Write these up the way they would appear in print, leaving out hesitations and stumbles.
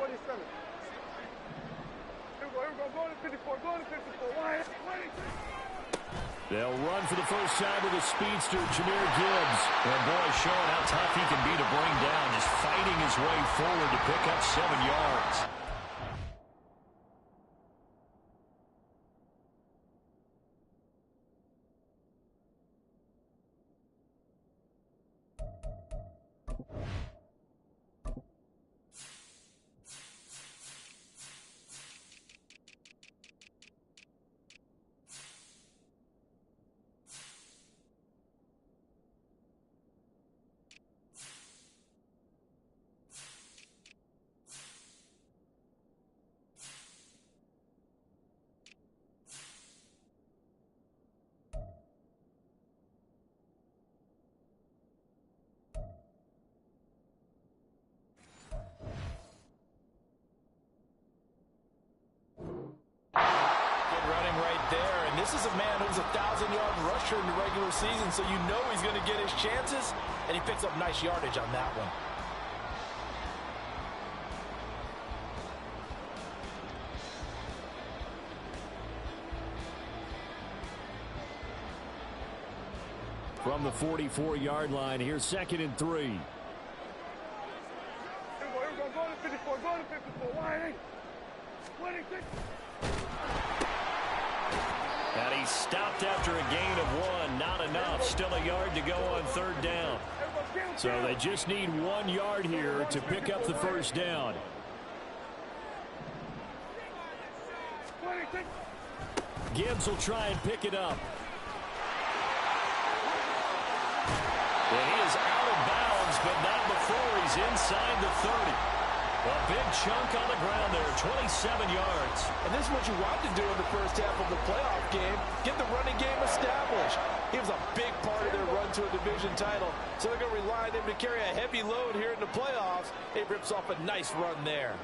47. Here we go. Go to 54. Go to 54. Wide. They'll run for the first time with a speedster, Jahmyr Gibbs. And boy, showing how tough he can be to bring down, just fighting his way forward to pick up 7 yards. This is a man who's a 1,000-yard rusher in the regular season, so you know he's going to get his chances, and he picks up nice yardage on that one. From the 44-yard line, here's 2nd and 3. Here we go. Go to 54. Go to 54. Wide. 26. And he stopped after a gain of 1. Not enough. Still a yard to go on 3rd down. So they just need 1 yard here to pick up the first down. Gibbs will try and pick it up. And he is out of bounds, but not before he's inside the 30. A big chunk on the ground there, 27 yards. And this is what you want to do in the first half of the playoff game, get the running game established. He was a big part of their run to a division title, so they're going to rely on him to carry a heavy load here in the playoffs. He rips off a nice run there.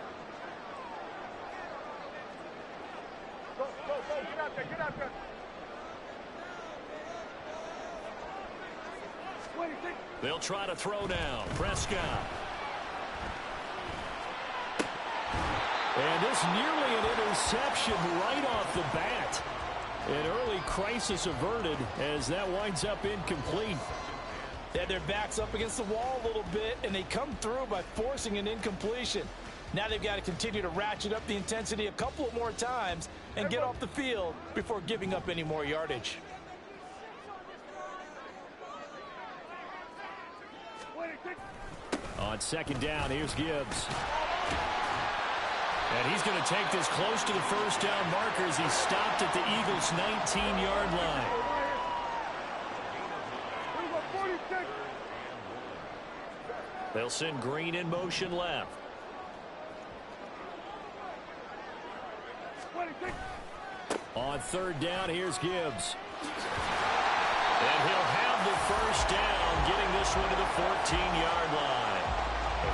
Go, get out there. 26. They'll try to throw now. Prescott. And this nearly an interception right off the bat. An early crisis averted as that winds up incomplete. They had their backs up against the wall a little bit, and they come through by forcing an incompletion. Now they've got to continue to ratchet up the intensity a couple of more times and get off the field before giving up any more yardage. On 2nd down, here's Gibbs. And he's going to take this close to the first down marker as he stopped at the Eagles' 19-yard line. They'll send Green in motion left. On 3rd down, here's Gibbs. And he'll have the first down, getting this one to the 14-yard line.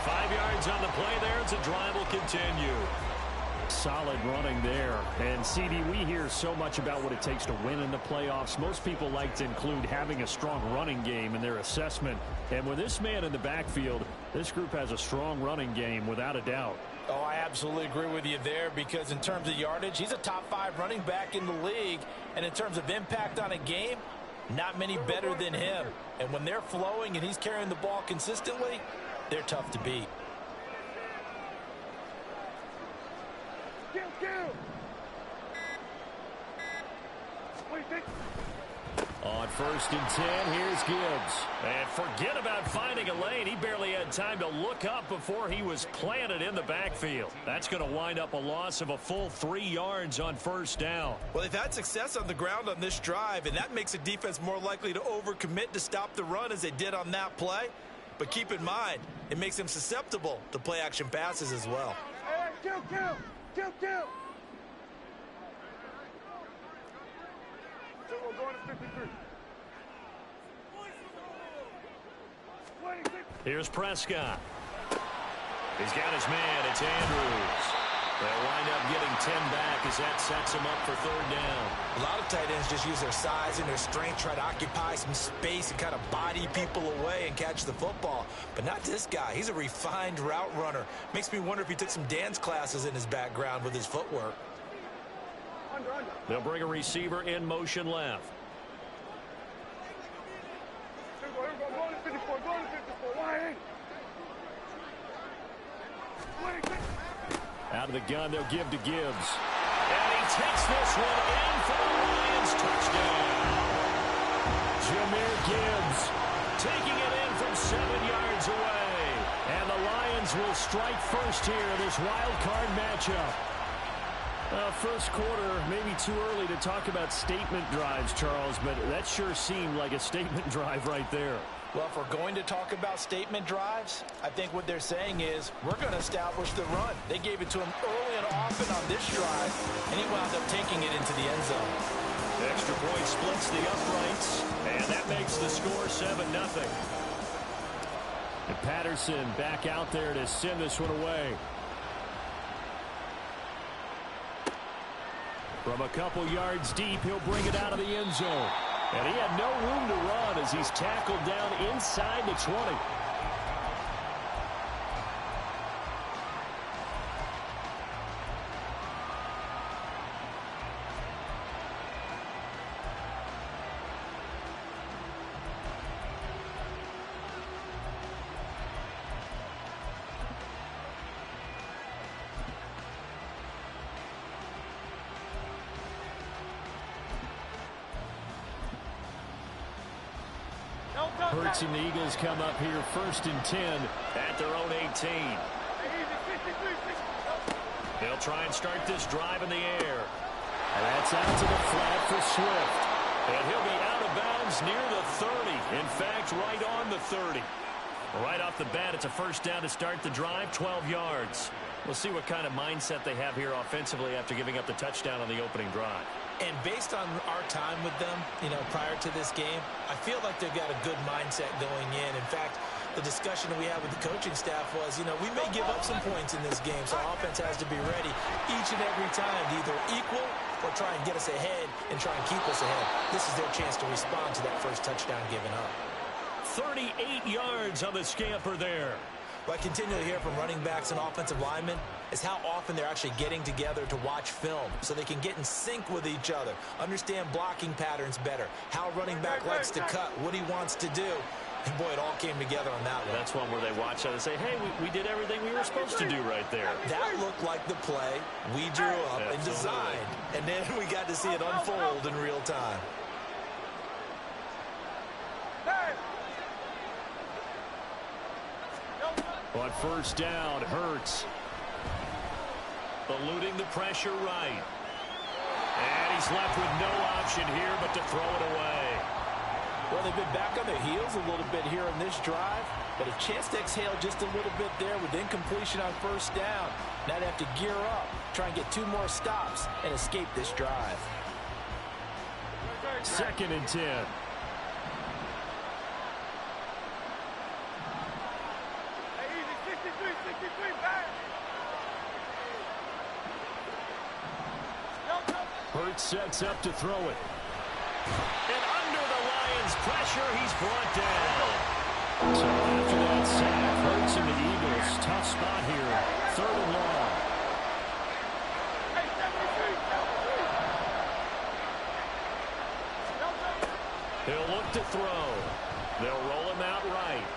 5 yards on the play there, as the drive will continue. Solid running there. And, CD, we hear so much about what it takes to win in the playoffs. Most people like to include having a strong running game in their assessment. And with this man in the backfield, this group has a strong running game without a doubt. Oh, I absolutely agree with you there, because in terms of yardage, he's a top 5 running back in the league. And in terms of impact on a game, not many better than him. And when they're flowing and he's carrying the ball consistently, they're tough to beat. On 1st and 10, here's Gibbs. And forget about finding a lane. He barely had time to look up before he was planted in the backfield. That's going to wind up a loss of a full 3 yards on 1st down. Well, they've had success on the ground on this drive, and that makes the defense more likely to overcommit to stop the run as they did on that play. But keep in mind, it makes them susceptible to play-action passes as well. Hey, kill. So we're going to 53. Here's Prescott. He's got his man. It's Andrews. They'll wind up getting 10 back as that sets them up for third down. A lot of tight ends just use their size and their strength, try to occupy some space and kind of body people away and catch the football. But not this guy. He's a refined route runner. Makes me wonder if he took some dance classes in his background with his footwork. They'll bring a receiver in motion left. Out of the gun, they'll give to Gibbs. And he takes this one in for the Lions. Touchdown. Jahmyr Gibbs taking it in from 7 yards away. And the Lions will strike first here in this wild card matchup. First quarter, maybe too early to talk about statement drives, Charles, but that sure seemed like a statement drive right there. Well, if we're going to talk about statement drives, I think what they're saying is we're going to establish the run. They gave it to him early and often on this drive, and he wound up taking it into the end zone. Extra point splits the uprights, and that makes the score 7-0. And Patterson back out there to send this one away. From a couple yards deep, he'll bring it out of the end zone. And he had no room to run as he's tackled down inside the 20. Hurts and the Eagles come up here 1st and 10 at their own 18. They'll try and start this drive in the air. And that's out to the flat for Swift. And he'll be out of bounds near the 30. In fact, right on the 30. Right off the bat, it's a first down to start the drive, 12 yards. We'll see what kind of mindset they have here offensively after giving up the touchdown on the opening drive. And based on our time with them, prior to this game, I feel like they've got a good mindset going in. In fact, the discussion that we had with the coaching staff was, we may give up some points in this game, so our offense has to be ready each and every time to either equal or try and get us ahead and try and keep us ahead. This is their chance to respond to that first touchdown given up. 38 yards on the scamper there. What I continue to hear from running backs and offensive linemen is how often they're actually getting together to watch film so they can get in sync with each other, understand blocking patterns better, how running back likes to cut, what he wants to do. And, boy, it all came together on that one. That's one where they watch out and say, hey, we did everything we were supposed to do right there. That looked like the play we drew up and designed. And then we got to see it unfold in real time. On first down, Hurts. Eluding the pressure right. And he's left with no option here but to throw it away. Well, they've been back on their heels a little bit here on this drive, but a chance to exhale just a little bit there with incompletion on first down. Now they have to gear up, try and get 2 more stops, and escape this drive. 2nd and 10. Hurts sets up to throw it. And under the Lions' pressure, he's brought down. So after that sack, Hurts and the Eagles, tough spot here. 3rd and long. He'll look to throw. They'll roll him out right.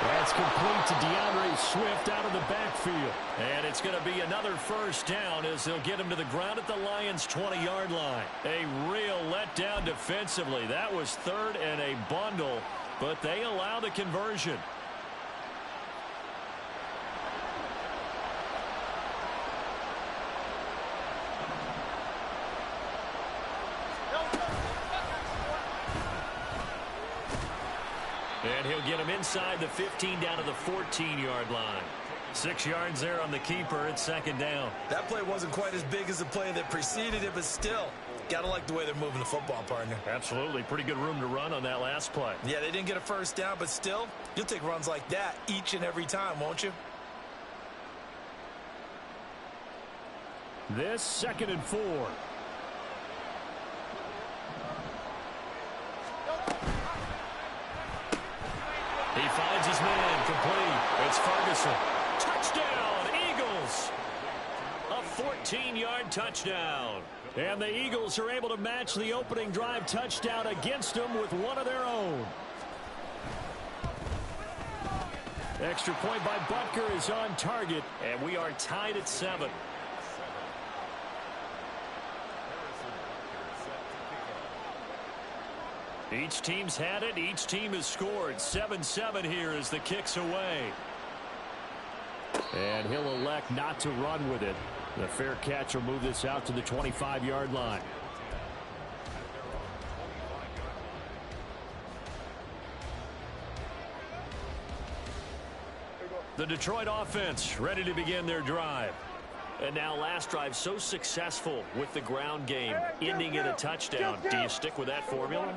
That's complete to DeAndre Swift out of the backfield. And it's going to be another first down as they'll get him to the ground at the Lions' 20-yard line. A real letdown defensively. That was 3rd and a bundle, but they allow the conversion. And he'll get him inside the 15 down to the 14-yard line. 6 yards there on the keeper. It's 2nd down. That play wasn't quite as big as the play that preceded it, but still, gotta like the way they're moving the football, partner. Absolutely. Pretty good room to run on that last play. Yeah, they didn't get a first down, but still, you'll take runs like that each and every time, won't you? This 2nd and 4. He finds his man, complete. It's Ferguson. Touchdown, Eagles! A 14-yard touchdown. And the Eagles are able to match the opening drive touchdown against them with one of their own. Extra point by Butker is on target, and we are tied at 7. Each team's had it. Each team has scored. 7-7 here as the kick's away. And he'll elect not to run with it. The fair catch will move this out to the 25-yard line. The Detroit offense ready to begin their drive. And now last drive so successful with the ground game, ending in a touchdown. Do you stick with that formula?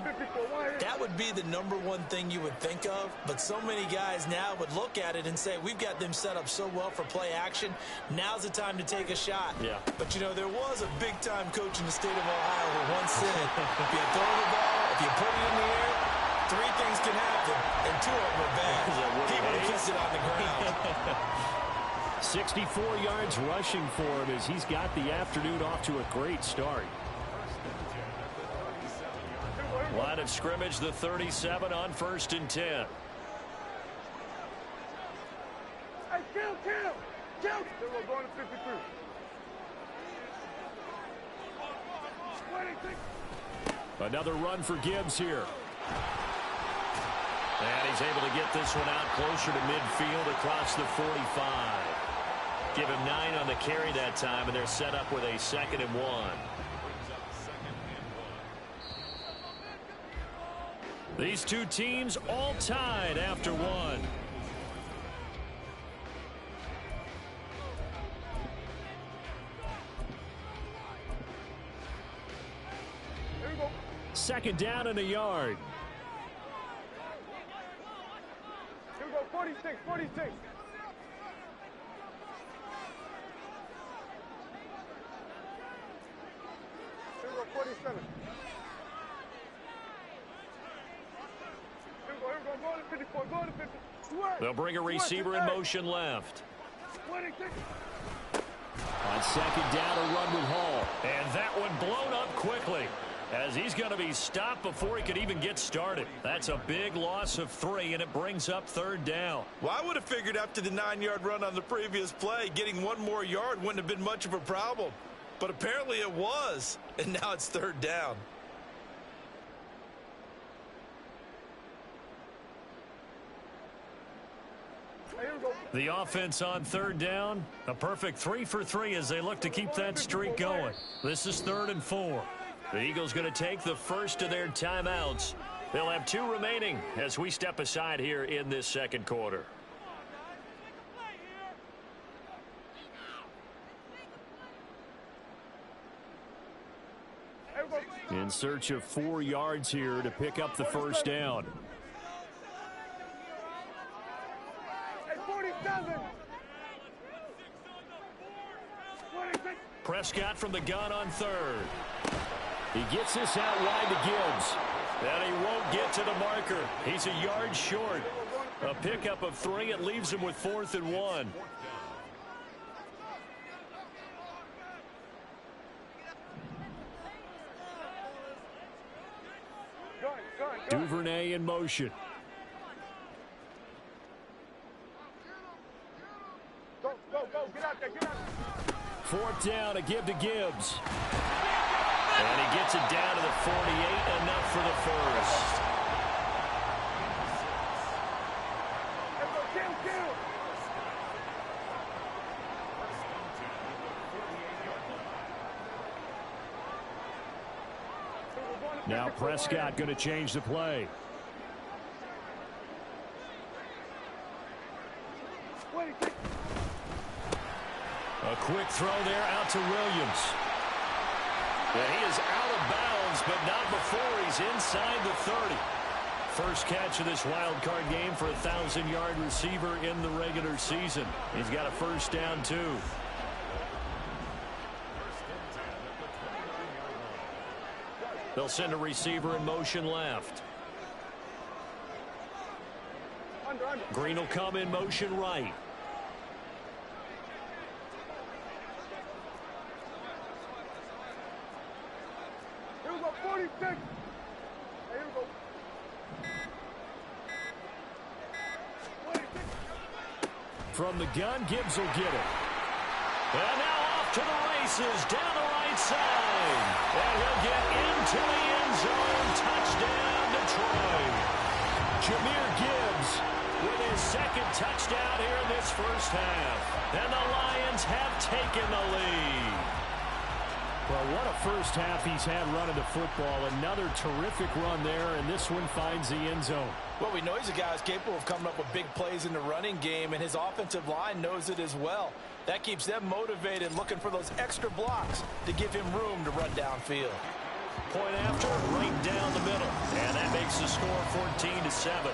That would be the #1 thing you would think of, but so many guys now would look at it and say, we've got them set up so well for play action. Now's the time to take a shot. Yeah. But, you know, there was a big-time coach in the state of Ohio who once said, if you throw the ball, if you put it in the air, 3 things can happen, and 2 of them are bad. He would have kept it on the ground. 64 yards rushing for him as he's got the afternoon off to a great start. Line of scrimmage, the 37 on 1st and 10. Hey, kill! We're going to 53. 26. Another run for Gibbs here. And he's able to get this one out closer to midfield across the 45. Give him 9 on the carry that time, and they're set up with a 2nd and 1. These two teams all tied after 1. Here we go. 2nd down and a yard. Here we go. 46. Here we go. 47. Go to 54. Go to 50. They'll bring a receiver in motion left. 26. On 2nd down, a run with Hall. And that one blown up quickly as he's going to be stopped before he could even get started. That's a big loss of 3, and it brings up 3rd down. Well, I would have figured after the 9-yard run on the previous play, getting 1 more yard wouldn't have been much of a problem. But apparently it was, and now it's 3rd down. The offense on 3rd down, a perfect 3 for 3 as they look to keep that streak going. This is 3rd and 4. The Eagles going to take the first of their timeouts. They'll have 2 remaining as we step aside here in this 2nd quarter. In search of 4 yards here to pick up the 1st down. 47. 26. Prescott from the gun on 3rd. He gets this out wide to Gibbs. And he won't get to the marker. He's a yard short. A pickup of 3. It leaves him with 4th and 1. Duvernay in motion. Go. Get out there. 4th down, a give to Gibbs. And he gets it down to the 48, enough for the first. Kill. Now Prescott going to change the play. A quick throw there out to Williams. And he is out of bounds, but not before he's inside the 30. First catch of this wild card game for a 1,000-yard receiver in the regular season. He's got a 1st down, too. They'll send a receiver in motion left. Under. Green will come in motion right. Here we go, 46. Here we go. 46. From the gun, Gibbs will get it. And now off to the races down the right side. And he'll get into the end zone. Touchdown, Detroit. Jahmyr Gibbs with his second touchdown here in this first half. And the Lions have taken the lead. Well, what a first half he's had running the football. Another terrific run there, and this one finds the end zone. Well, we know he's a guy who's capable of coming up with big plays in the running game, and his offensive line knows it as well. That keeps them motivated, looking for those extra blocks to give him room to run downfield. Point after, right down the middle. And that makes the score 14-7.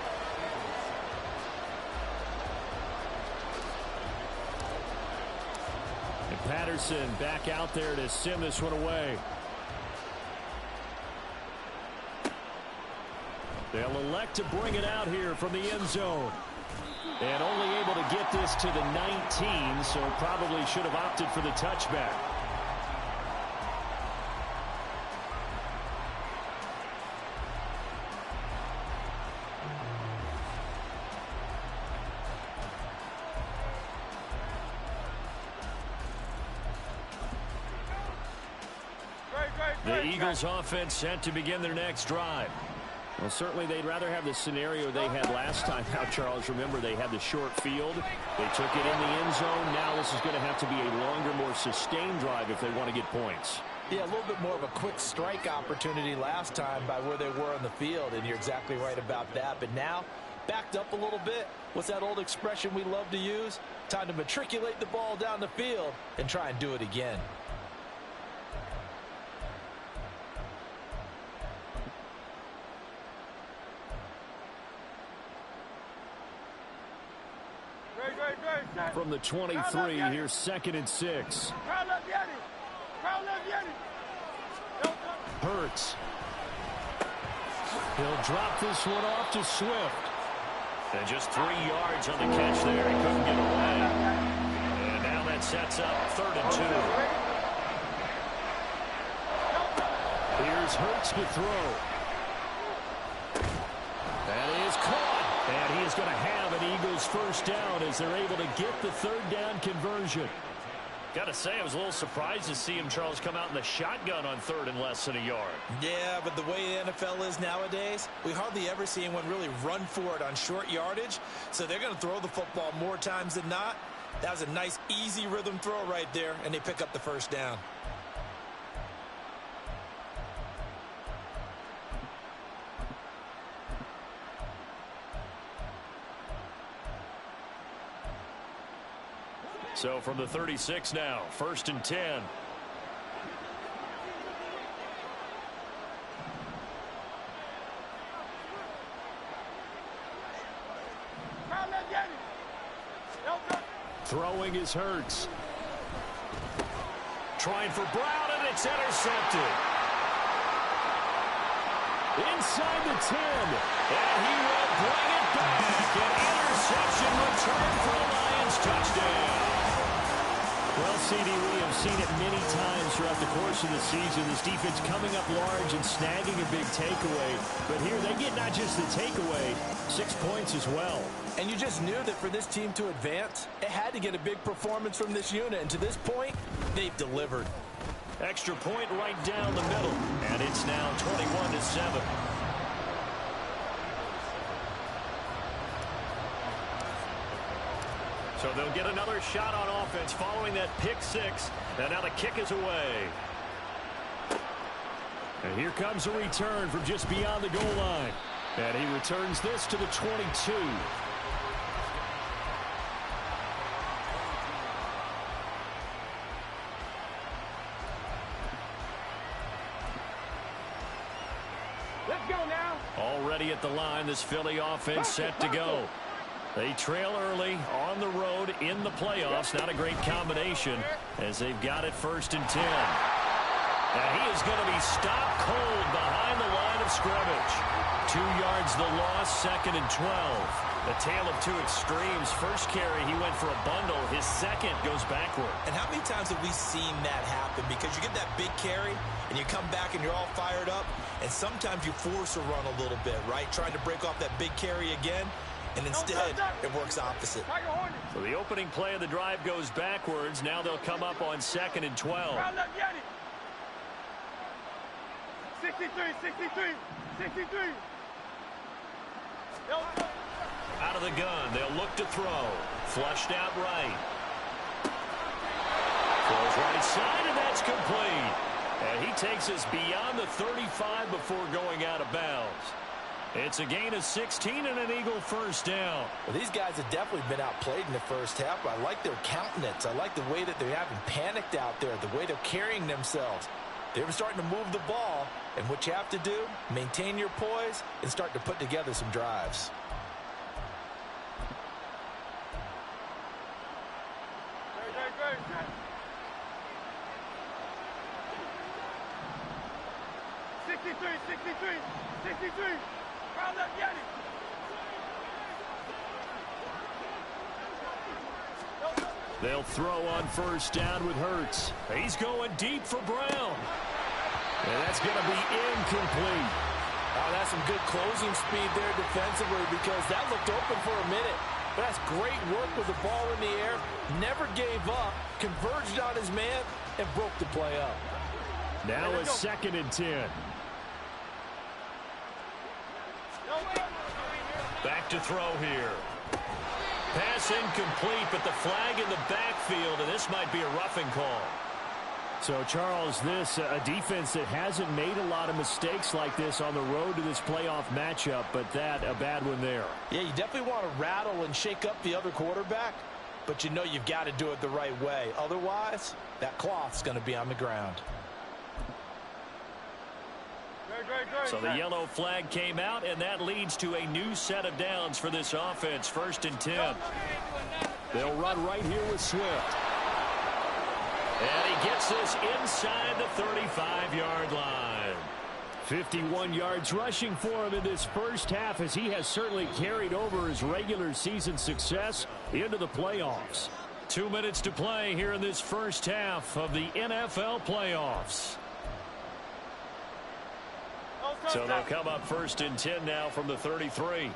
And Patterson back out there to send this one away. They'll elect to bring it out here from the end zone. And only able to get this to the 19, so probably should have opted for the touchback. The Eagles offense set to begin their next drive. Well, certainly they'd rather have the scenario they had last time out, Charles. Remember, they had the short field. They took it in the end zone. Now this is going to have to be a longer, more sustained drive if they want to get points. Yeah, a little bit more of a quick strike opportunity last time by where they were on the field, and you're exactly right about that. But now, backed up a little bit. What's that old expression we love to use? Time to matriculate the ball down the field and try and do it again. From the 23, here's 2nd and 6. Hurts. He'll drop this one off to Swift. And just 3 yards on the catch there. He couldn't get away. And now that sets up 3rd and 2. Here's Hurts to throw. That is caught. And he is going to have an Eagles first down as they're able to get the 3rd down conversion. Got to say, I was a little surprised to see him, Charles, come out in the shotgun on 3rd and less than a yard. Yeah, but the way the NFL is nowadays, we hardly ever see anyone really run for it on short yardage. So they're going to throw the football more times than not. That was a nice, easy rhythm throw right there, and they pick up the first down. So from the 36 now, 1st and 10. Throwing is Hurts. Trying for Brown, and it's intercepted. Inside the 10. And he will bring it back. An interception return for the Lions touchdown. Well, CD, we have seen it many times throughout the course of the season. This defense coming up large and snagging a big takeaway. But here they get not just the takeaway, 6 points as well. And you just knew that for this team to advance, it had to get a big performance from this unit. And to this point, they've delivered. Extra point right down the middle. And it's now 21-7. So they'll get another shot on offense following that pick six. And now the kick is away. And here comes a return from just beyond the goal line. And he returns this to the 22. Let's go now. Already at the line, this Philly offense set to go. They trail early on the road in the playoffs. Not a great combination as they've got it 1st and 10. And he is going to be stopped cold behind the line of scrimmage. 2 yards the loss, 2nd and 12. A tale of two extremes. First carry, he went for a bundle. His second goes backward. And how many times have we seen that happen? Because you get that big carry, and you come back and you're all fired up, and sometimes you force a run a little bit, right? Trying to break off that big carry again, and instead it works opposite. So the opening play of the drive goes backwards. Now they'll come up on 2nd and 12. 63. Out of the gun, they'll look to throw. Flushed out right. Throws right side, and that's complete. And he takes us beyond the 35 before going out of bounds. It's a gain of 16 and an Eagle first down. Well, these guys have definitely been outplayed in the first half, but I like their countenance. I like the way that they haven't panicked out there, the way they're carrying themselves. They're starting to move the ball, and what you have to do, maintain your poise and start to put together some drives. Great. 63. Round up, Yanni. They'll throw on first down with Hurts. He's going deep for Brown. And that's going to be incomplete. Oh, that's some good closing speed there defensively, because that looked open for a minute. But that's great work with the ball in the air. Never gave up, converged on his man, and broke the play up. Now a 2nd and 10. Back to throw here. Pass incomplete, but the flag in the backfield, and this might be a roughing call. So, Charles, this a defense that hasn't made a lot of mistakes like this on the road to this playoff matchup, but that a bad one there. Yeah, you definitely want to rattle and shake up the other quarterback, but you know you've got to do it the right way. Otherwise, that cloth's going to be on the ground. So the yellow flag came out, and that leads to a new set of downs for this offense. 1st and 10. They'll run right here with Swift. And he gets this inside the 35-yard line. 51 yards rushing for him in this first half, as he has certainly carried over his regular season success into the playoffs. 2 minutes to play here in this first half of the NFL playoffs. So they'll come up 1st and 10 now from the 33.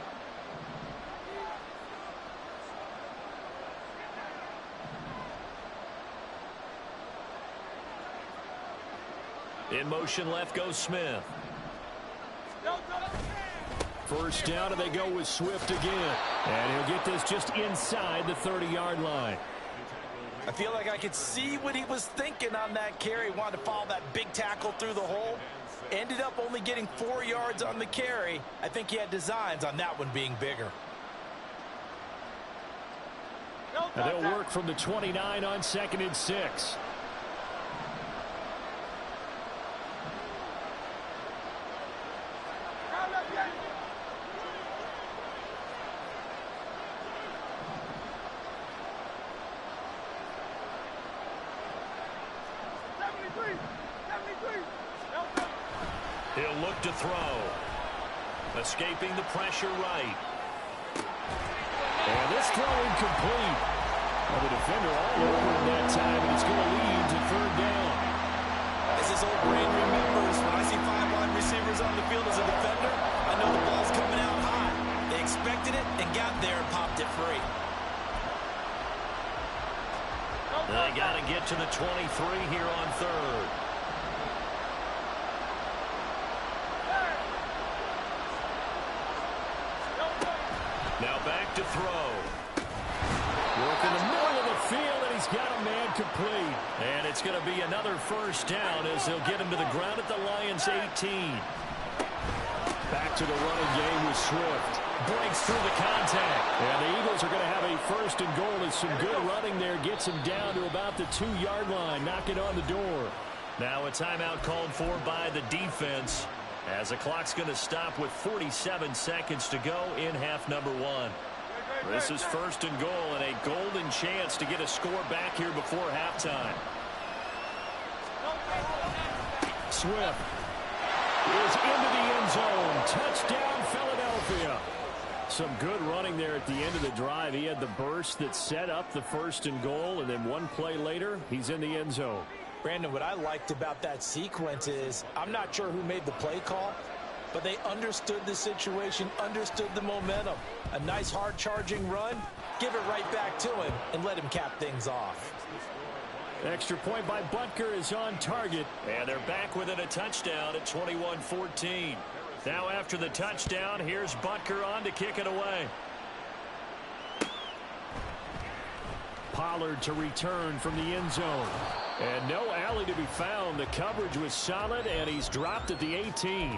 In motion left goes Smith. First down, and they go with Swift again. And he'll get this just inside the 30-yard line. I feel like I could see what he was thinking on that carry. Wanted to follow that big tackle through the hole. Ended up only getting 4 yards on the carry. I think he had designs on that one being bigger. And they'll work from the 29 on 2nd and 6. He'll look to throw. Escaping the pressure right. And this throw incomplete. Well, the defender all over him that time, and it's going to lead to 3rd down. As his old brain remembers, when I see 5 wide receivers on the field as a defender, I know the ball's coming out high. They expected it and got there and popped it free. They got to get to the 23 here on 3rd. Now back to throw. Work in the middle of the field, and he's got a man complete. And it's going to be another first down as they'll get him to the ground at the Lions' 18. Back to the running game with Swift. Breaks through the contact. And the Eagles are going to have a 1st and goal as some good running there gets him down to about the 2-yard line, knocking on the door. Now a timeout called for by the defense, as the clock's going to stop with 47 seconds to go in half number 1. This is 1st and goal, and a golden chance to get a score back here before halftime. Swift is into the end zone. Touchdown, Philadelphia. Some good running there at the end of the drive. He had the burst that set up the 1st and goal, and then one play later, he's in the end zone. Brandon, what I liked about that sequence is I'm not sure who made the play call, but they understood the situation, understood the momentum. A nice hard-charging run, give it right back to him, and let him cap things off. Extra point by Butker is on target. And they're back within a touchdown at 21-14. Now after the touchdown, here's Butker on to kick it away. Pollard to return from the end zone. And no alley to be found. The coverage was solid, and he's dropped at the 18.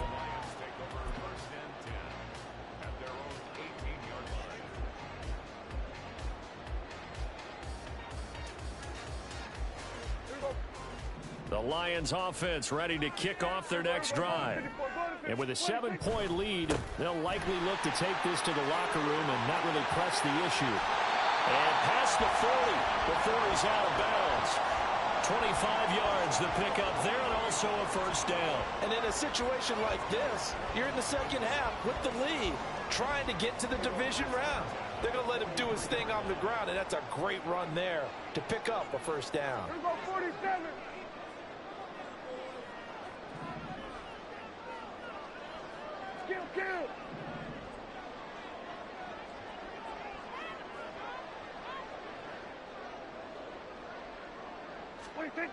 The Lions offense ready to kick off their next drive. And with a 7-point lead, they'll likely look to take this to the locker room and not really press the issue. And past the 40 before he's out of bounds. 25 yards the pickup there, and also a first down. And in a situation like this, you're in the second half with the lead, trying to get to the division round. They're going to let him do his thing on the ground, and that's a great run there to pick up a first down. Here we go, 47. Kill. What do you think?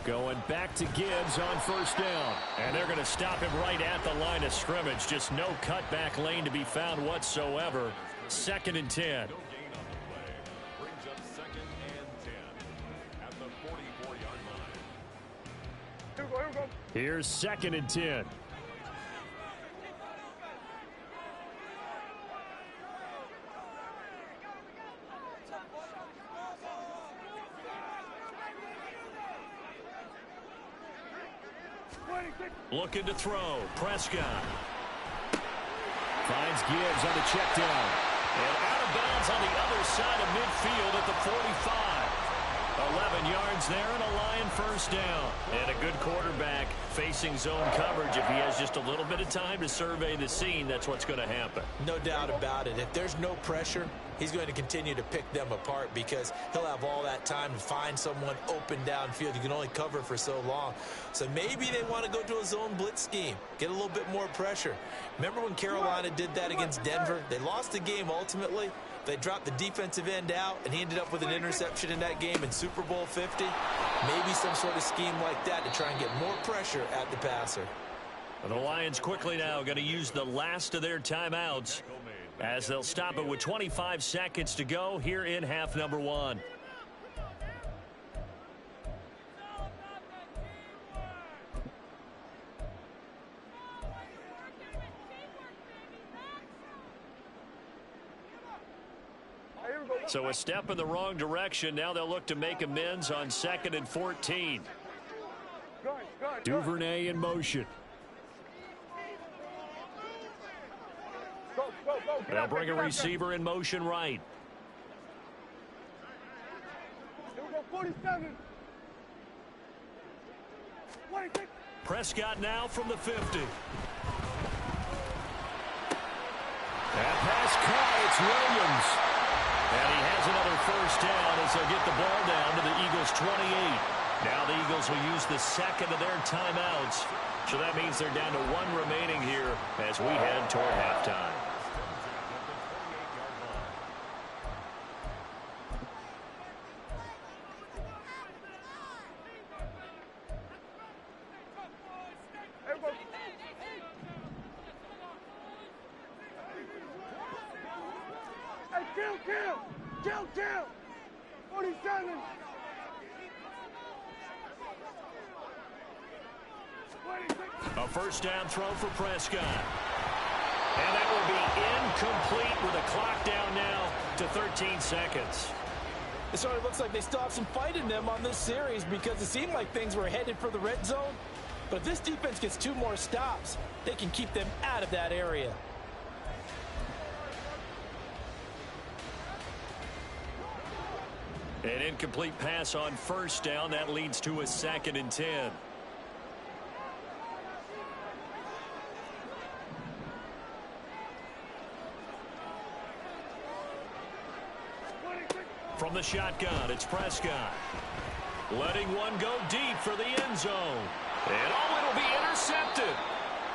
Going back to Gibbs on first down. And they're going to stop him right at the line of scrimmage. Just no cutback lane to be found whatsoever. 2nd and 10. Here we go. Here's 2nd and 10. Looking to throw. Prescott. Finds Gibbs on the check down. And out of bounds on the other side of midfield at the 45. 11 yards there and a Lion first down. And a good quarterback facing zone coverage. If he has just a little bit of time to survey the scene, that's what's going to happen. No doubt about it. If there's no pressure, he's going to continue to pick them apart because he'll have all that time to find someone open downfield. You can only cover for so long. So maybe they want to go to a zone blitz scheme, get a little bit more pressure. Remember when Carolina did that against Denver? They lost the game ultimately. They dropped the defensive end out, and he ended up with an interception in that game in Super Bowl 50. Maybe some sort of scheme like that to try and get more pressure at the passer. The Lions quickly now going to use the last of their timeouts as they'll stop it with 25 seconds to go here in half number 1. So a step in the wrong direction. Now they'll look to make amends on 2nd and 14. Duvernay in motion. Go. They'll bring a receiver in motion right. Here we go, 47. What do you think? Prescott now from the 50. That pass caught. It's Williams. And he has another first down as they'll get the ball down to the Eagles' 28. Now the Eagles will use the second of their timeouts. So that means they're down to 1 remaining here as we head toward halftime. Kill. 47. A first down throw for Prescott. And that will be incomplete with a clock down now to 13 seconds. It sort of looks like they still have some fight in them on this series because it seemed like things were headed for the red zone. But if this defense gets 2 more stops, they can keep them out of that area. An incomplete pass on first down. That leads to a 2nd and 10. From the shotgun, it's Prescott. Letting one go deep for the end zone. And it'll be intercepted.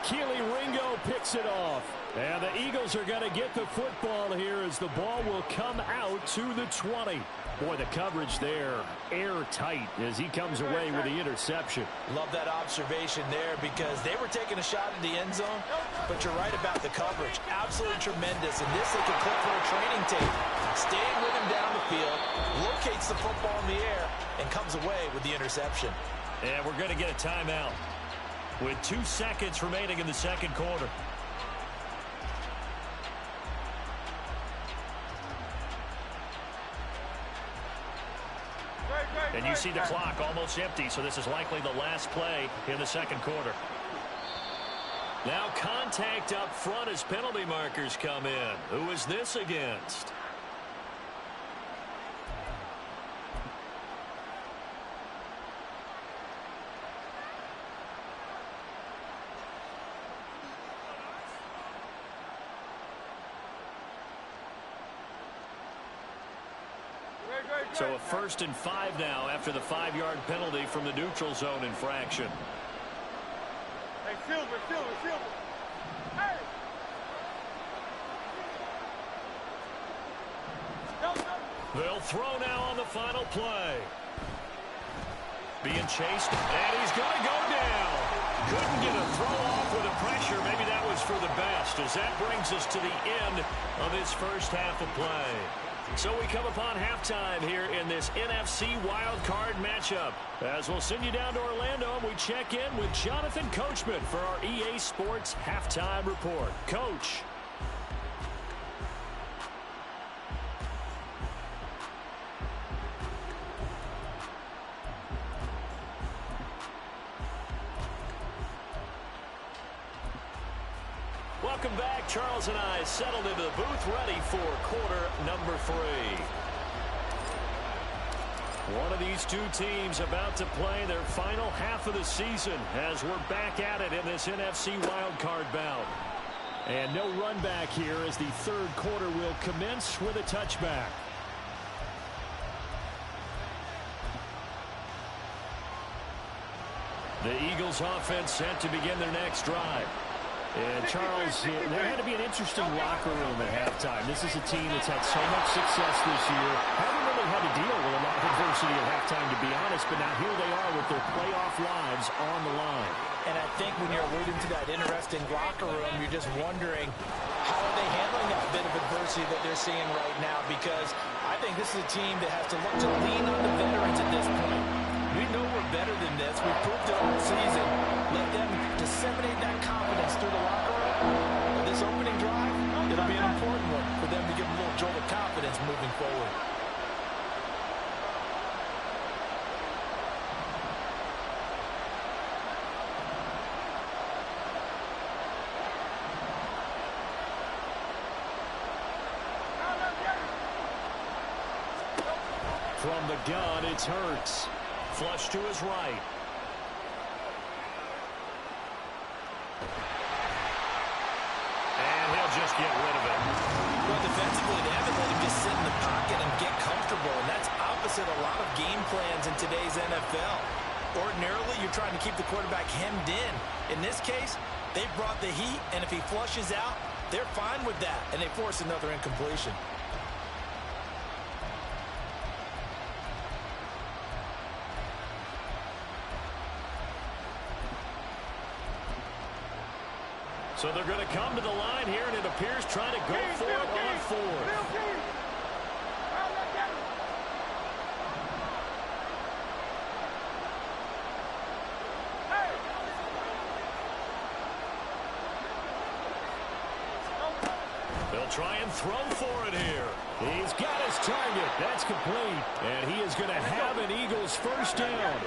Keely Ringo picks it off. And the Eagles are going to get the football here as the ball will come out to the 20. Boy, the coverage there, airtight as he comes away with the interception. Love that observation there because they were taking a shot at the end zone, but you're right about the coverage. Absolutely tremendous. And this they could clip for a training tape. Staying with him down the field, locates the football in the air, and comes away with the interception. And we're going to get a timeout with 2 seconds remaining in the second quarter. And you see the clock almost empty, so this is likely the last play in the second quarter. Now contact up front as penalty markers come in. Who is this against? So a 1st and 5 now after the 5-yard penalty from the neutral zone infraction. Hey, Silver. Hey! They'll throw now on the final play. Being chased, and he's going to go down. Couldn't get a throw off with the pressure. Maybe that was for the best, as that brings us to the end of this first half of play. So we come upon halftime here in this NFC wildcard matchup. As we'll send you down to Orlando, and we check in with Jonathan Coachman for our EA Sports Halftime Report. Coach. Welcome back. Charles and I settled into the booth ready for quarter number 3. One of these two teams about to play their final half of the season as we're back at it in this NFC wildcard bout. And no run back here as the third quarter will commence with a touchback. The Eagles offense set to begin their next drive. And Charles, there had to be an interesting locker room at halftime. This is a team that's had so much success this year. Haven't really had to deal with a lot of adversity at halftime, to be honest, but now here they are with their playoff lives on the line. And I think when you're alluding to that interesting locker room, you're just wondering how are they handling that bit of adversity that they're seeing right now, because I think this is a team that has to look to lean on the veterans at this point. We know we're better than this. We've proved it all season. Let them disseminate that confidence through the locker room. But this opening drive, it'll be an important one for them to give them a little jolt of confidence moving forward. From the gun, it's Hurts. Flush to his right. And he'll just get rid of it. Well, defensively, they haven't let him just sit in the pocket and get comfortable, and that's opposite a lot of game plans in today's NFL. Ordinarily, you're trying to keep the quarterback hemmed in. In this case, they brought the heat, and if he flushes out, they're fine with that, and they force another incompletion. So they're going to come to the line here, and it appears trying to go for it on 4. They'll try and throw for it here. He's got his target. That's complete. And he is going to have an Eagles first down.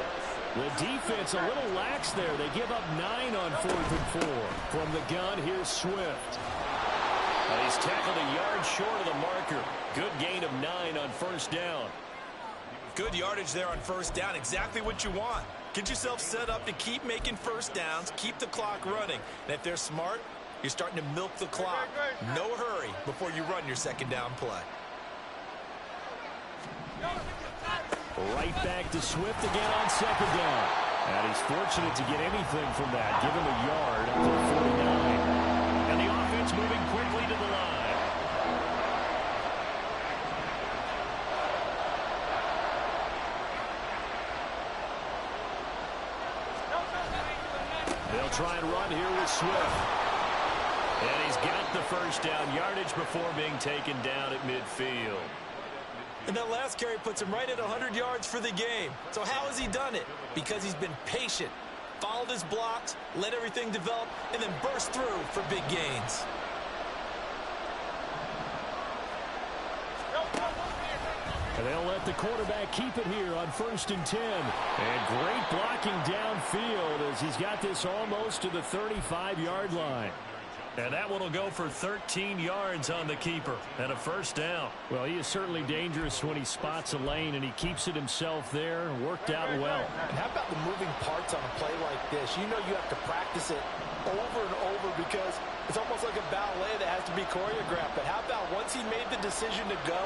The defense a little lax there. They give up 9 on 4th and 4. From the gun, here's Swift. He's tackled a yard short of the marker. Good gain of 9 on first down. Good yardage there on first down. Exactly what you want. Get yourself set up to keep making first downs, keep the clock running. And if they're smart, you're starting to milk the clock. No hurry before you run your second down play. Right back to Swift again on second down. And he's fortunate to get anything from that. Give him a yard up to the 49. And the offense moving quickly to the line. They'll try and run here with Swift. And he's got the first down yardage before being taken down at midfield. And that last carry puts him right at 100 yards for the game. So how has he done it? Because he's been patient, followed his blocks, let everything develop, and then burst through for big gains. And they'll let the quarterback keep it here on 1st and 10. And great blocking downfield as he's got this almost to the 35-yard line. And that one will go for 13 yards on the keeper and a first down. Well, he is certainly dangerous when he spots a lane, and he keeps it himself there. Worked out well. And how about the moving parts on a play like this? You know you have to practice it over and over because it's almost like a ballet that has to be choreographed. But how about once he made the decision to go,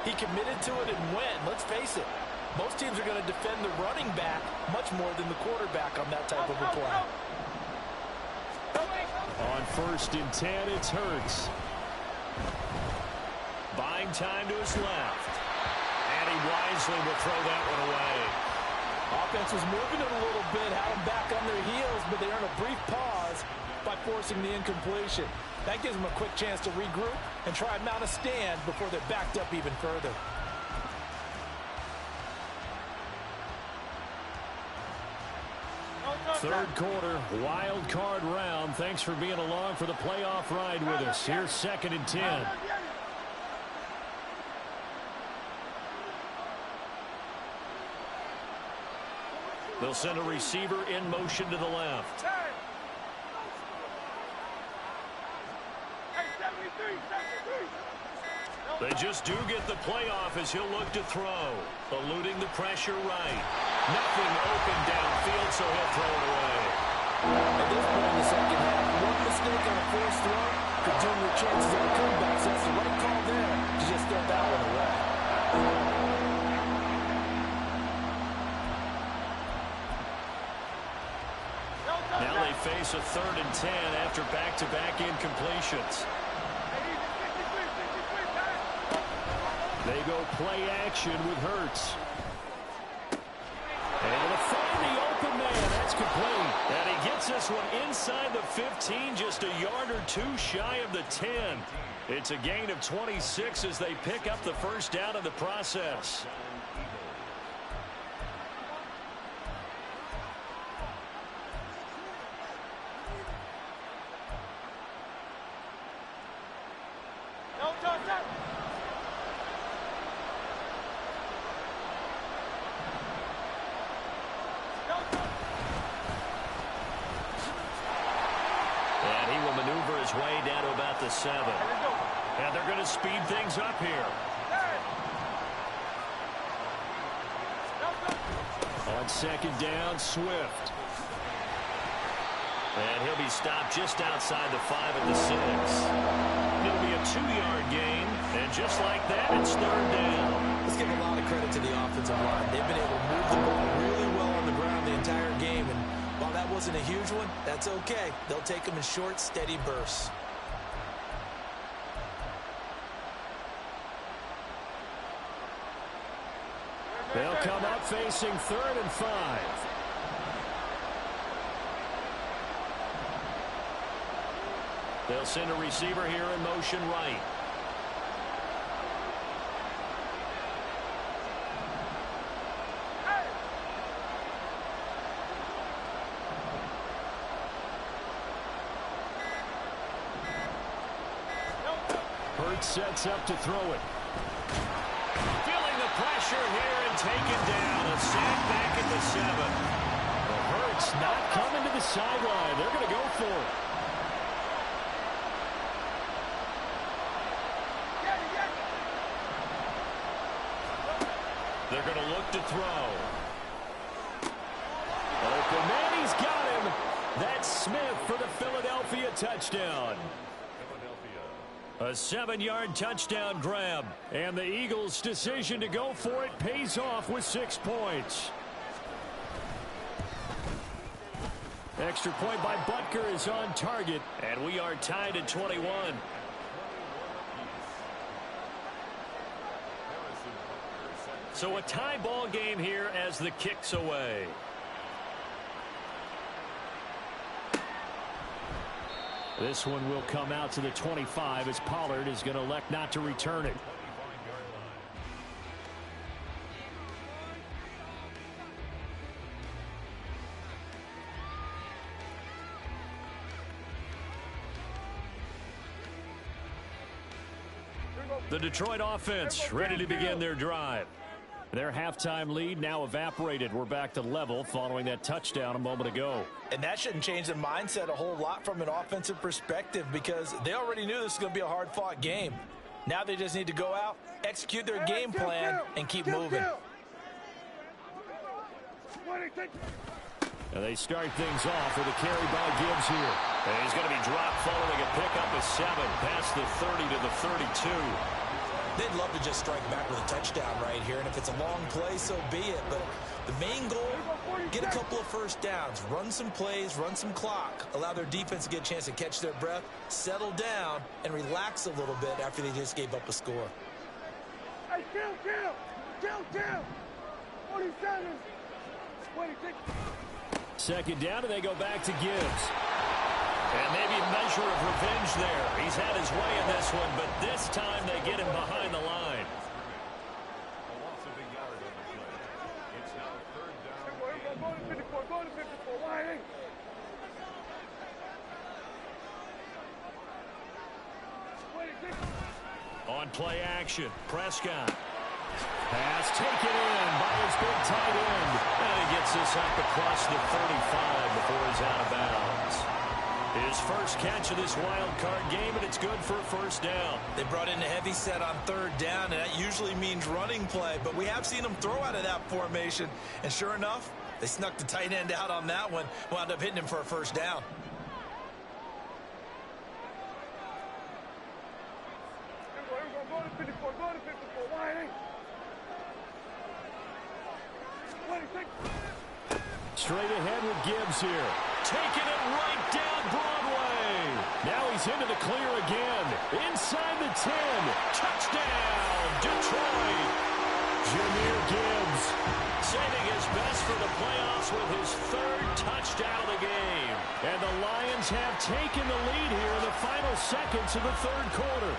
he committed to it and went. Let's face it, most teams are going to defend the running back much more than the quarterback on that type of a play. On 1st and 10, it's Hurts. Buying time to his left. And he wisely will throw that one away. Offense was moving it a little bit, had them back on their heels, but they earned a brief pause by forcing the incompletion. That gives them a quick chance to regroup and try and mount a stand before they're backed up even further. Third quarter, wild card round. Thanks for being along for the playoff ride with us. Here's 2nd and 10. They'll send a receiver in motion to the left. They just do get the playoff as he'll look to throw. Eluding the pressure right. Nothing open downfield, so he'll throw it away. At this point in the second half, one mistake on a forced throw could doom your chances on a comeback, so it's the right call there to just throw that one away. Now they face a 3rd and 10 after back-to-back incompletions. They go play action with Hurts. And to find the open man, that's complete. And he gets this one inside the 15, just a yard or two shy of the 10. It's a gain of 26 as they pick up the first down in the process. And he will maneuver his way down to about the 7. And they're going to speed things up here. On 2nd down, Swift. And he'll be stopped just outside the 5 at the 6. It'll be a 2-yard gain. And just like that, it's 3rd down. Let's give a lot of credit to the offensive line. They've been able to move the ball really well on the ground the entire game. And while that wasn't a huge one, that's okay. They'll take them in short, steady bursts. They'll come up facing 3rd and 5. They'll send a receiver here in motion right. Hurts sets up to throw it. Feeling the pressure here and taken down. A sack back at the 7. Well, Hurts not coming to the sideline. They're going to go for it. They're going to look to throw. Open man, he's got him. That's Smith for the Philadelphia touchdown. A 7-yard touchdown grab. And the Eagles' decision to go for it pays off with 6 points. Extra point by Butker is on target. And we are tied at 21. So a tie ball game here as the kick's away. This one will come out to the 25 as Pollard is going to elect not to return it. The Detroit offense ready to begin their drive. Their halftime lead now evaporated. We're back to level following that touchdown a moment ago. And that shouldn't change the mindset a whole lot from an offensive perspective because they already knew this was going to be a hard-fought game. Now they just need to go out, execute their game plan, and keep moving. And they start things off with a carry by Gibbs here. And he's going to be dropped following a pickup of 7 past the 30 to the 32. They'd love to just strike back with a touchdown right here, and if it's a long play, so be it. But the main goal, get a couple of first downs, run some plays, run some clock, allow their defense to get a chance to catch their breath, settle down, and relax a little bit after they just gave up a score. Hey, kill! 47! 26! Second down, and they go back to Gibbs. And maybe a measure of revenge there. He's had his way in this one, but this time they get him behind the line. On play action, Prescott. Pass taken in by his big tight end. And he gets this up across the 35 before he's out of bounds. His first catch of this wild card game, and it's good for a first down. They brought in a heavy set on third down, and that usually means running play. But we have seen them throw out of that formation. And sure enough, they snuck the tight end out on that one, wound up hitting him for a first down. Straight ahead with Gibbs here. Taking it right down Broadway. Now he's into the clear again. Inside the 10. Touchdown, Detroit. Jahmyr Gibbs saving his best for the playoffs with his 3rd touchdown of the game. And the Lions have taken the lead here in the final seconds of the 3rd quarter.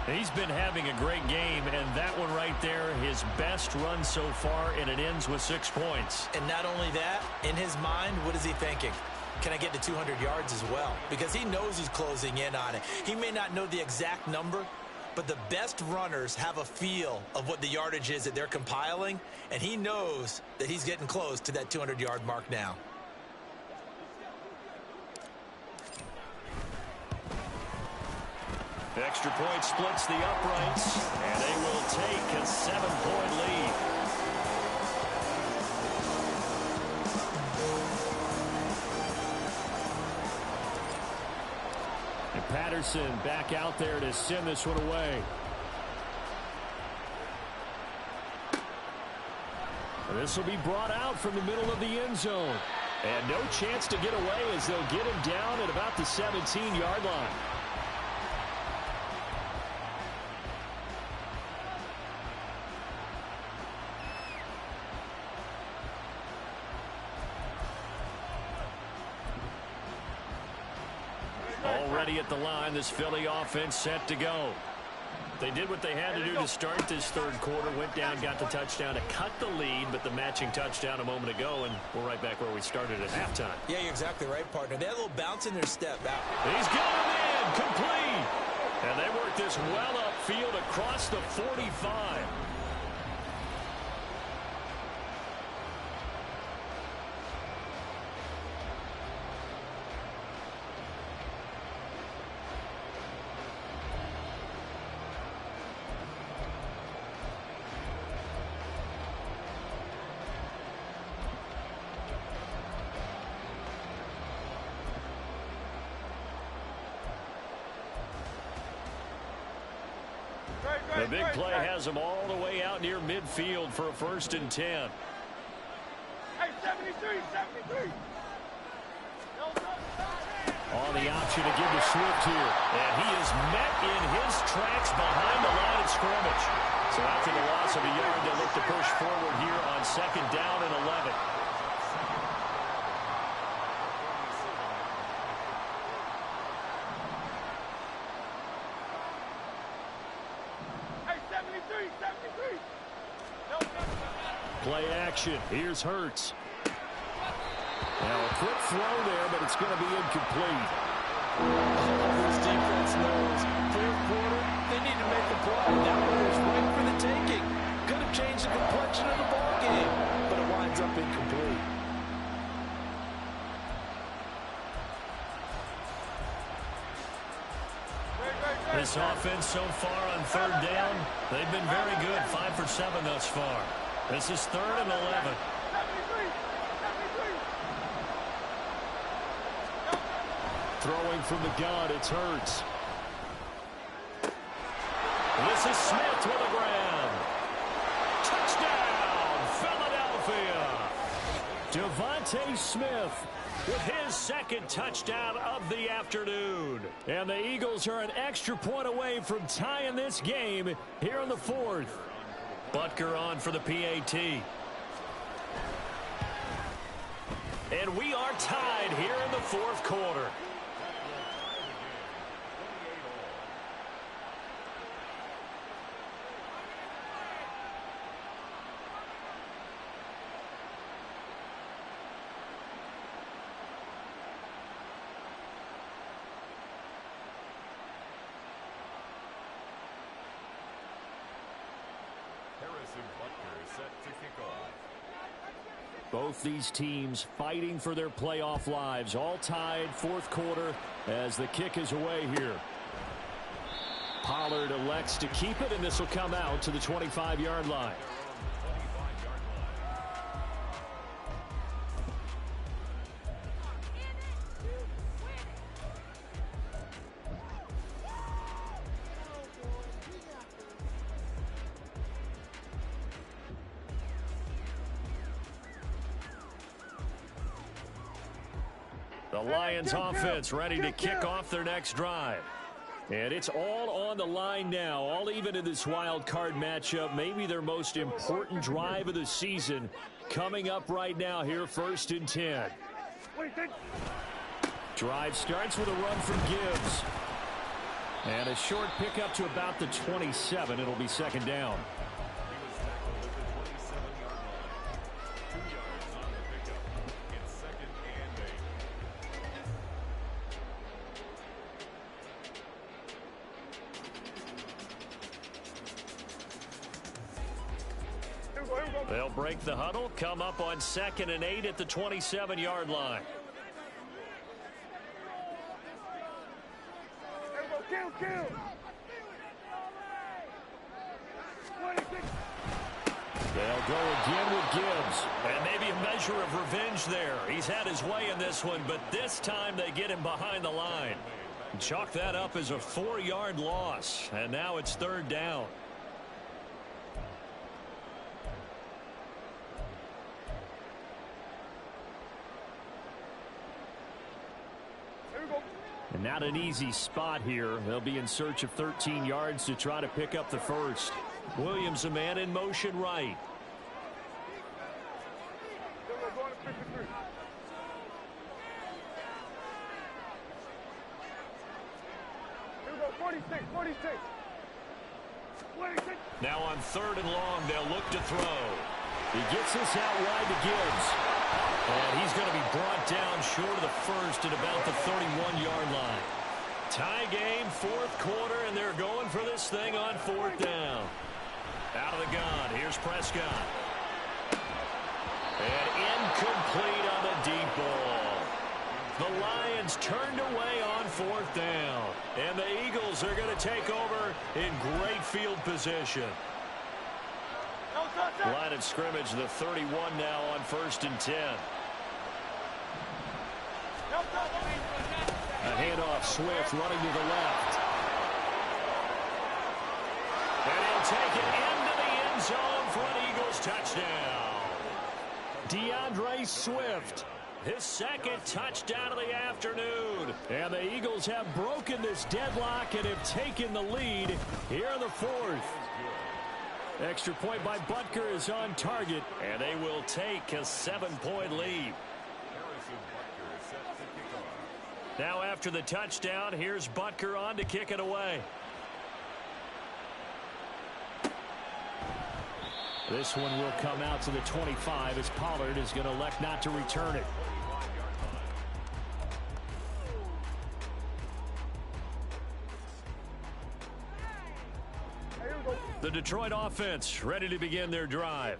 He's been having a great game, and that one right there, his best run so far, and it ends with 6 points. And not only that, in his mind, what is he thinking? Can I get to 200 yards as well? Because he knows he's closing in on it. He may not know the exact number, but the best runners have a feel of what the yardage is that they're compiling, and he knows that he's getting close to that 200-yard mark now. Extra point splits the uprights, and they will take a 7-point lead. And Patterson back out there to send this one away. This will be brought out from the middle of the end zone. And no chance to get away as they'll get him down at about the 17-yard line. Already at the line, this Philly offense set to go. They did what they had to do to start this 3rd quarter, went down, got the touchdown to cut the lead, but the matching touchdown a moment ago, and we're right back where we started at halftime. Yeah, you're exactly right, partner. They had a little bounce in their step. He's got him in, complete. And they work this well upfield across the 45. The big play has them all the way out near midfield for a 1st and 10. Hey, 73, 73. On the option to give to Swift here. And he is met in his tracks behind the line of scrimmage. So after the loss of a yard, they look to push forward here on 2nd down and 11. Hey, 73, 73. Play action. Here's Hurts. Now a quick throw there, but it's going to be incomplete. This defense knows 4th quarter, they need to make the play. That one was right for the taking. Could have changed the complexion of the ball game, but it winds up incomplete. This offense so far on 3rd down, they've been very good. 5 for 7 thus far. This is 3rd and 11. 73, 73. Throwing from the gun, it's Hurts. This is Smith with the ground. Touchdown, Philadelphia. Devontae Smith with his 2nd touchdown of the afternoon. And the Eagles are an extra point away from tying this game here in the 4th. Butker on for the PAT. And we are tied here in the 4th quarter. Both these teams fighting for their playoff lives. All tied, 4th quarter as the kick is away here. Pollard elects to keep it, and this will come out to the 25-yard line. The Lions offense ready to kick off their next drive. And it's all on the line now, all even in this wild card matchup. Maybe their most important drive of the season coming up right now here, 1st and 10. Drive starts with a run from Gibbs. And a short pickup to about the 27. It'll be 2nd down. They'll break the huddle, come up on 2nd and 8 at the 27-yard line. Kill. They'll go again with Gibbs. And maybe a measure of revenge there. He's had his way in this one, but this time they get him behind the line. Chalk that up as a 4-yard loss. And now it's 3rd down. And not an easy spot here. They'll be in search of 13 yards to try to pick up the 1st. Williams, a man in motion right. Here we go, 46, 46. Now on 3rd and long, they'll look to throw. He gets this out wide to Gibbs. And he's going to be brought down short of the 1st at about the 31-yard line. Tie game, 4th quarter, and they're going for this thing on 4th down. Out of the gun, here's Prescott. And incomplete on the deep ball. The Lions turned away on 4th down. And the Eagles are going to take over in great field position. Line of scrimmage, the 31 now on 1st and 10. A handoff, Swift running to the left. And he'll take it into the end zone for an Eagles touchdown. DeAndre Swift, his second touchdown of the afternoon. And the Eagles have broken this deadlock and have taken the lead here in the fourth. Extra point by Butker is on target, and they will take a 7-point lead. Now after the touchdown, here's Butker on to kick it away. This one will come out to the 25 as Pollard is going to elect not to return it. The Detroit offense ready to begin their drive.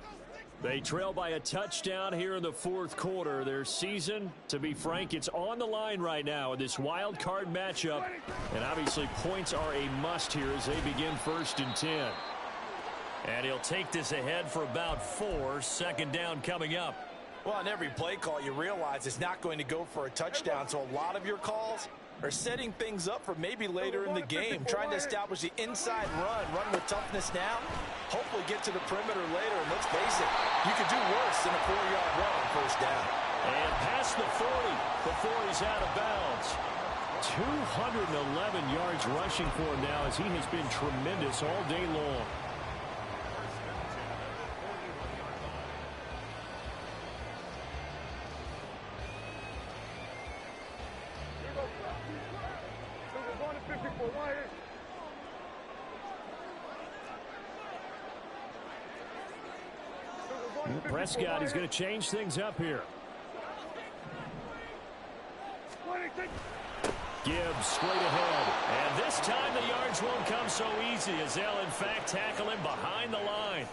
They trail by a touchdown here in the fourth quarter. Their season, to be frank, it's on the line right now in this wild card matchup. And obviously points are a must here as they begin 1st and 10. And he'll take this ahead for about 4. Second down coming up. Well, on every play call, you realize it's not going to go for a touchdown. So a lot of your calls are setting things up for maybe later in the game, trying to establish the inside run with toughness now, hopefully get to the perimeter later. And let's face it, you could do worse than a 4-yard run on 1st down. And past the 40 before he's out of bounds. 211 yards rushing for him now as he has been tremendous all day long. Prescott is going to change things up here. Gibbs straight ahead. And this time the yards won't come so easy as they'll in fact tackle him behind the line.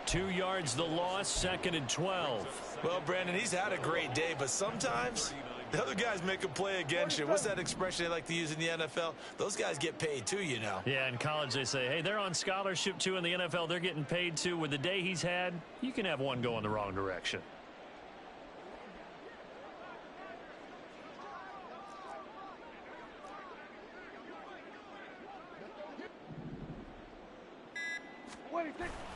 2 yards the loss, 2nd and 12. Well, Brandon, he's had a great day, but sometimes the other guys make a play against you. What's that expression they like to use in the NFL? Those guys get paid too, you know. Yeah, in college they say, hey, they're on scholarship too. In the NFL, they're getting paid too. With the day he's had, you can have one go in the wrong direction.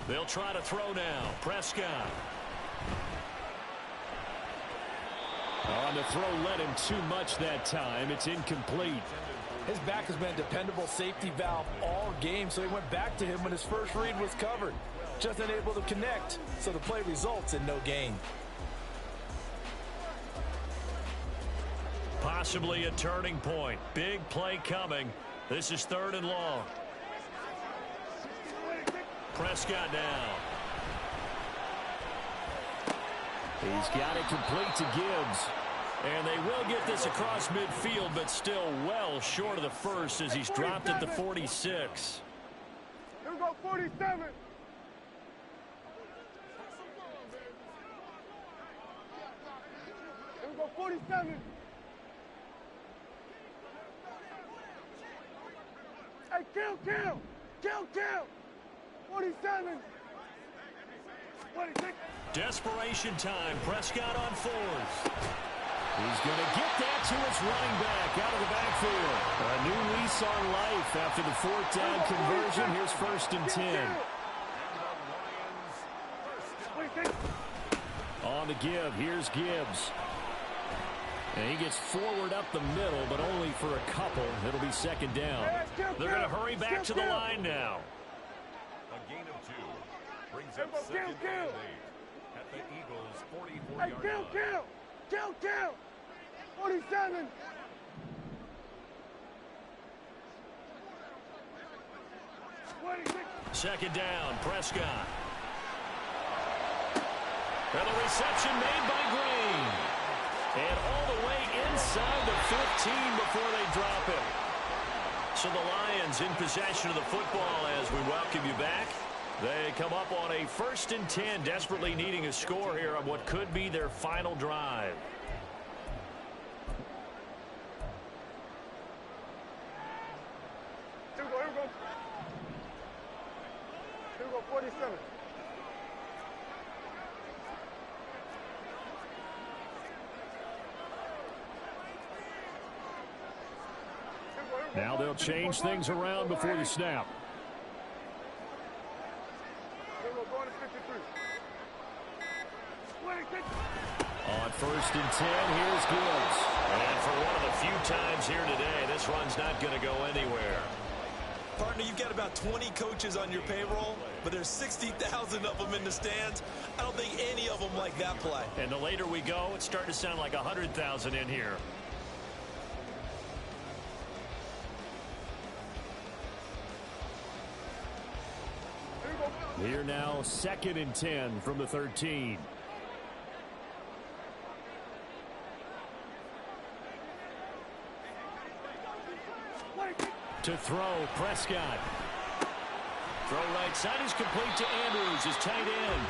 They'll try to throw now. Prescott. On the throw led him too much that time. It's incomplete. His back has been a dependable safety valve all game, so he went back to him when his first read was covered. Just unable to connect, so the play results in no gain. Possibly a turning point. Big play coming. This is 3rd and long. Prescott now. He's got it complete to Gibbs. And they will get this across midfield, but still well short of the first as he's dropped at the 46. Here we go, 47. Here we go, 47. Hey, kill. 47. 26. Desperation time. Prescott on 4th. He's going to get that to his running back out of the backfield. A new lease on life after the 4th down conversion. Here's 1st and 10. On the give. Here's Gibbs. And he gets forward up the middle, but only for a couple. It'll be 2nd down. They're going to hurry back to the line now. A gain of 2 brings up 2nd and 8 at the Eagles' 44-yard line. Kill. 47. Second down, Prescott. And the reception made by Green. And all the way inside the 15 before they drop him. So the Lions in possession of the football as we welcome you back. They come up on a 1st and 10, desperately needing a score here on what could be their final drive. Here we go, 47. Now they'll change things around before the snap. On 1st and 10, here's Gibbs. And for one of the few times here today, this run's not going to go anywhere. Partner, you've got about 20 coaches on your payroll, but there's 60,000 of them in the stands. I don't think any of them like that play. And the later we go, it's starting to sound like 100,000 in here. Here now, 2nd and 10 from the 13. To throw, Prescott. Throw right side is complete to Andrews, his tight end.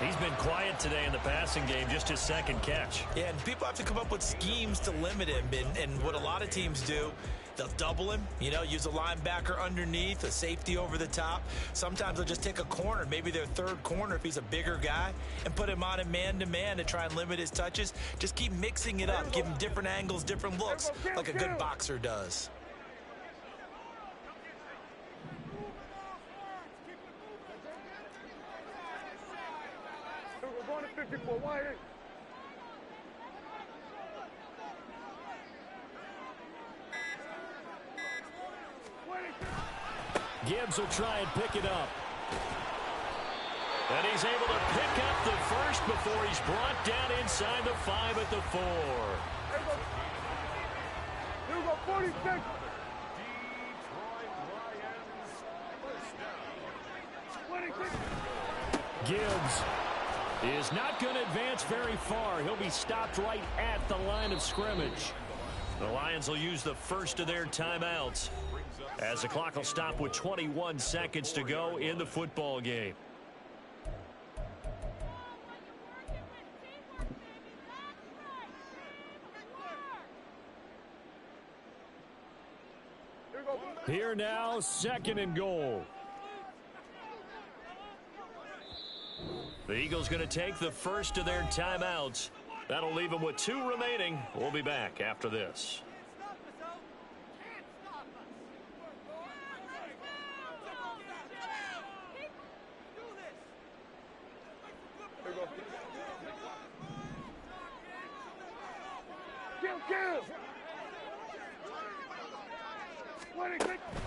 He's been quiet today in the passing game, just his 2nd catch. Yeah, and people have to come up with schemes to limit him. And what a lot of teams do, they'll double him, use a linebacker underneath, a safety over the top. Sometimes they'll just take a corner, maybe their 3rd corner if he's a bigger guy, and put him on a man-to-man to try and limit his touches. Just keep mixing it up, give him different angles, different looks, like a good boxer does. We're going to 54 wide. Gibbs will try and pick it up. And he's able to pick up the first before he's brought down inside the 5 at the 4. Here we go, 46. Detroit Lions first down. Gibbs is not going to advance very far. He'll be stopped right at the line of scrimmage. The Lions will use the first of their timeouts as the clock will stop with 21 seconds to go in the football game. Here now, 2nd and goal. The Eagles going to take the first of their timeouts. That'll leave them with 2 remaining. We'll be back after this.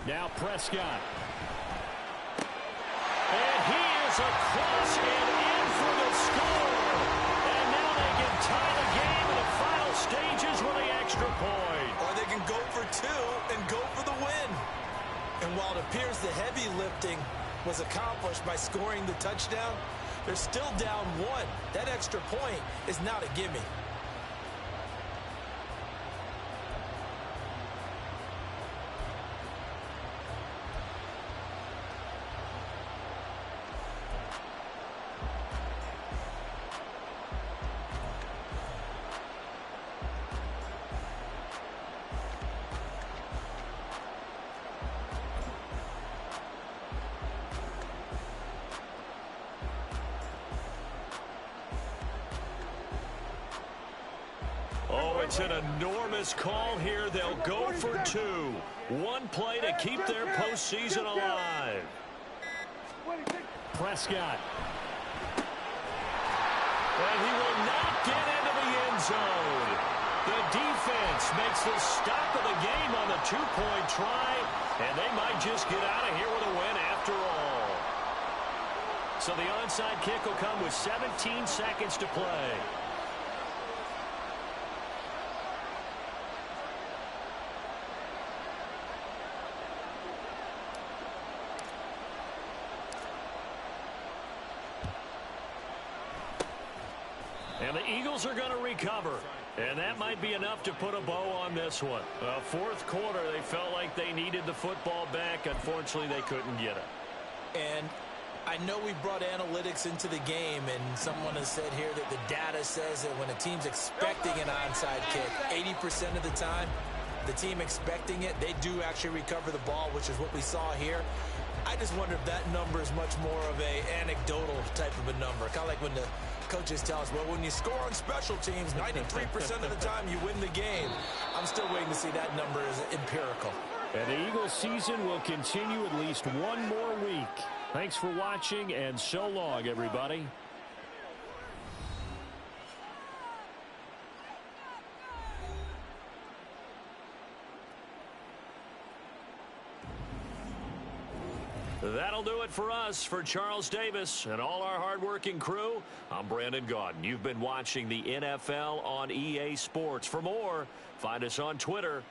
Now Prescott. And he is across and in for the score. And now they can tie the game in the final stages with the extra point. Or they can go for 2 and go for the win. And while it appears the heavy lifting was accomplished by scoring the touchdown, they're still down 1. That extra point is not a gimme. It's an enormous call here. They'll go for 2. 1 play to keep their postseason alive. Prescott. And he will not get into the end zone. The defense makes the stop of the game on the 2-point try, and they might just get out of here with a win after all. So the onside kick will come with 17 seconds to play. And the Eagles are going to recover. And that might be enough to put a bow on this one. 4th quarter, they felt like they needed the football back. Unfortunately, they couldn't get it. And I know we brought analytics into the game, and someone has said here that the data says that when a team's expecting an onside kick, 80% of the time, the team expecting it, they do actually recover the ball, which is what we saw here. I just wonder if that number is much more of a anecdotal type of a number. Kind of like when the coaches tell us, well, when you score on special teams, 93% of the time you win the game. I'm still waiting to see that number as empirical. And the Eagles season will continue at least 1 more week. Thanks for watching, and so long, everybody. That'll do it for us. For Charles Davis and all our hardworking crew, I'm Brandon Gaudin. You've been watching the NFL on EA Sports. For more, find us on Twitter